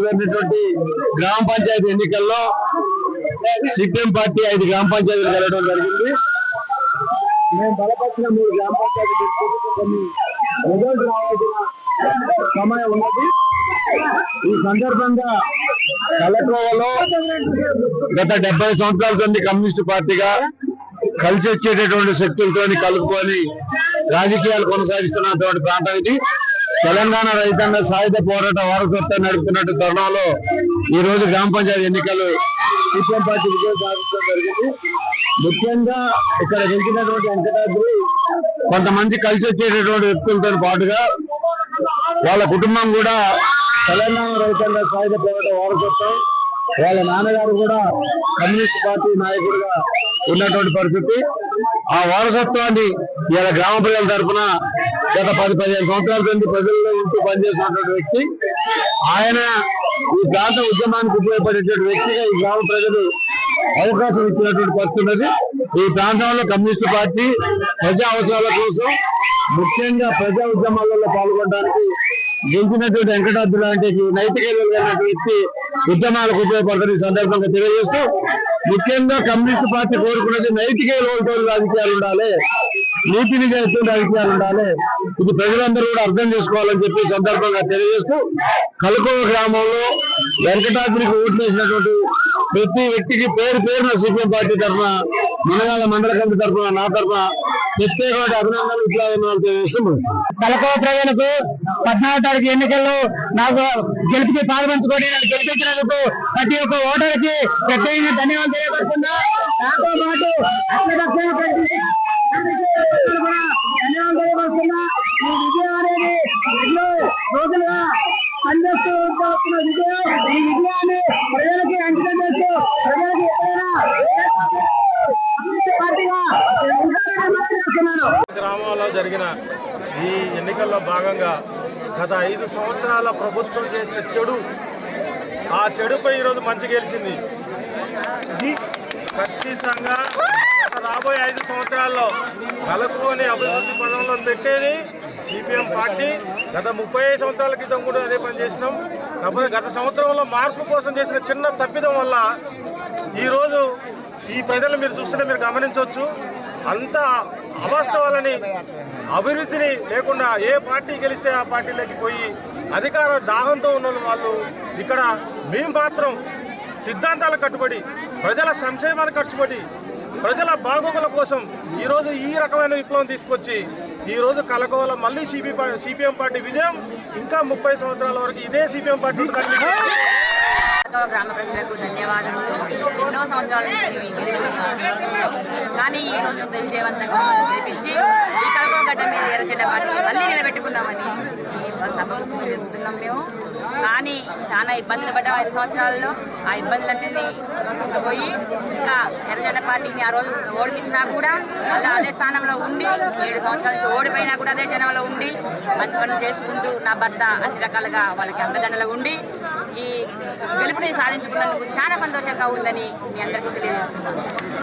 జరిగినటువంటి గ్రామ పంచాయతీ ఎన్నికల్లో సిపిఎం పార్టీ 5 గ్రామ పంచాయతీలు గెలవడం జరిగింది. మేము బలపరిచిన 3 గ్రామ పంచాయతీ కొన్ని రిజల్ట్ రావాల్సిన సమయం ఉన్నది. ఈ సందర్భంగా కలెక్టర్లో గత 70 సంవత్సరాల నుండి కమ్యూనిస్టు పార్టీగా కలిసి వచ్చేటటువంటి శక్తులతో కలుపుకొని రాజకీయాలు కొనసాగిస్తున్నటువంటి ప్రాంతం ఇది. తెలంగాణ రైతాంగ సాయుధ పోరాట వారసత్వం నడుపుతున్నట్టు తరుణంలో ఈ రోజు గ్రామ పంచాయతీ ఎన్నికలు సిపిఎం పార్టీ విజయం సాధించడం జరిగింది. ముఖ్యంగా ఇక్కడ గెలిచినటువంటి వెంకటాద్రి కొంతమంది కలిసి వచ్చేటటువంటి వ్యక్తులతో పాటుగా వాళ్ళ కుటుంబం కూడా తెలంగాణ రైతాంగ సాయుధ పోరాట వారసత్వం, వాళ్ళ నాన్నగారు కూడా కమ్యూనిస్ట్ పార్టీ నాయకుడిగా ఉన్నటువంటి పరిస్థితి. ఆ వారసత్వాన్ని ఇలా గ్రామ ప్రజల తరఫున గత 10-15 సంవత్సరాల నుండి ప్రజల్లో ఉంటూ పనిచేసినటువంటి వ్యక్తి. ఆయన ఈ ప్రాంత ఉద్యమానికి ఉపయోగపడేటువంటి వ్యక్తిగా ఈ గ్రామ ప్రజలు అవకాశం ఇచ్చినటువంటి పరిస్థితి ఉన్నది. ఈ ప్రాంతంలో కమ్యూనిస్టు పార్టీ ప్రజా అవసరాల కోసం ముఖ్యంగా ప్రజా ఉద్యమాలలో పాల్గొనడానికి గెలిచినటువంటి వెంకటాద్రి లాంటి నైతిక విలువైనటువంటి వ్యక్తి ఉద్యమాలకు ఉపయోగపడుతుంది. ఈ సందర్భంగా తెలియజేస్తూ ముఖ్యంగా కమ్యూనిస్టు పార్టీ కోరుకున్నది నైతిక విలువలతో రాజకీయాలు ఉండాలి, నీతి నిజాయితీ రాజకీయాలు ఉండాలి. ఇది ప్రజలందరూ కూడా అర్థం చేసుకోవాలని చెప్పి సందర్భంగా తెలియజేస్తూ కలకోవ గ్రామంలో వెంకటాద్రికి ఓట్లు వేసినటువంటి ప్రతి వ్యక్తికి పేరున సిపిఎం పార్టీ తరఫున, మునగాల మండల కమిటీ తరఫున, నా తరఫున ప్రత్యేకమైన అభినందనలు విప్లవాలు తెలియజేస్తున్నాం. కలకోవ ప్రజలకు 14వ తారీఖు ఎన్నికల్లో నాకు గెలిపి పాల్పంచుకొని నన్ను గెలిపించినందుకు ప్రతి ఒక్క ఓటర్కి ప్రత్యేకంగా ధన్యవాదాలు తెలియజేస్తున్నా. నాతో పాటు ధన్యవాదాలు తెలియజేస్తున్నా. ఈ విజయం అనేది ఎన్నో రోజులుగా పనిచేస్తూ వస్తున్న విజయం. ఈ విజయాన్ని ప్రజలకి అంకితం చేస్తూ ప్రజలకి గ్రామంలో జరిగిన ఈ ఎన్నికల్లో భాగంగా గత 5 సంవత్సరాల ప్రభుత్వం చేసిన చెడు, ఆ చెడుపై ఈరోజు మంచి గెలిచింది. ఇది ఖచ్చితంగా రాబోయే 5 సంవత్సరాల్లో కలుపుకొని అభివృద్ధి పదంలో పెట్టేది సిపిఎం పార్టీ. గత 35 సంవత్సరాల క్రితం కూడా అదే పని చేసినాం. కాకపోతే గత సంవత్సరంలో మార్పు కోసం చేసిన చిన్న తప్పిదం వల్ల ఈరోజు ఈ ప్రజలు మీరు చూస్తుంటే మీరు గమనించవచ్చు, అంత అవాస్తవాలని, అభివృద్ధిని లేకుండా ఏ పార్టీ గెలిస్తే ఆ పార్టీలోకి పోయి అధికార దాహంతో ఉన్న వాళ్ళు ఇక్కడ మేము మాత్రం సిద్ధాంతాలకు కట్టుబడి ప్రజల సంక్షేమానికి కట్టుబడి ప్రజల బాగోగుల కోసం ఈరోజు ఈ రకమైన విప్లవం తీసుకొచ్చి ఈరోజు కలకోవల మళ్ళీ సిపిఎం పార్టీ విజయం. ఇంకా 30 సంవత్సరాల వరకు ఇదే సిపిఎం పార్టీ. గ్రామ ప్రజలకు ధన్యవాదాలు. ఎన్నో సంవత్సరాల నుంచి కానీ ఈ రోజు విజయవంతంగా గెలిపించి ఈ కలపగడ్డ మీద ఎర్రజెండా పార్టీ మళ్ళీ నిలబెట్టుకున్నామని ఈ సభకు చెబుతున్నాం మేము. కానీ చాలా ఇబ్బందులు పడ్డాం 5 సంవత్సరాల్లో. ఆ ఇబ్బందులన్నీ పోయి ఇంకా ఎర్రజెండా పార్టీని ఆ రోజు ఓడిపించినా కూడా మళ్ళీ అదే స్థానంలో ఉండి 7 సంవత్సరాల నుంచి ఓడిపోయినా కూడా అదే జనంలో ఉండి మంచి పనులు చేసుకుంటూ నా భర్త అన్ని రకాలుగా వాళ్ళకి అండదండలు ఉండి ఈ గెలుపుని సాధించుకున్నందుకు చాలా సంతోషంగా ఉందని మీ అందరికీ తెలియజేస్తున్నాను.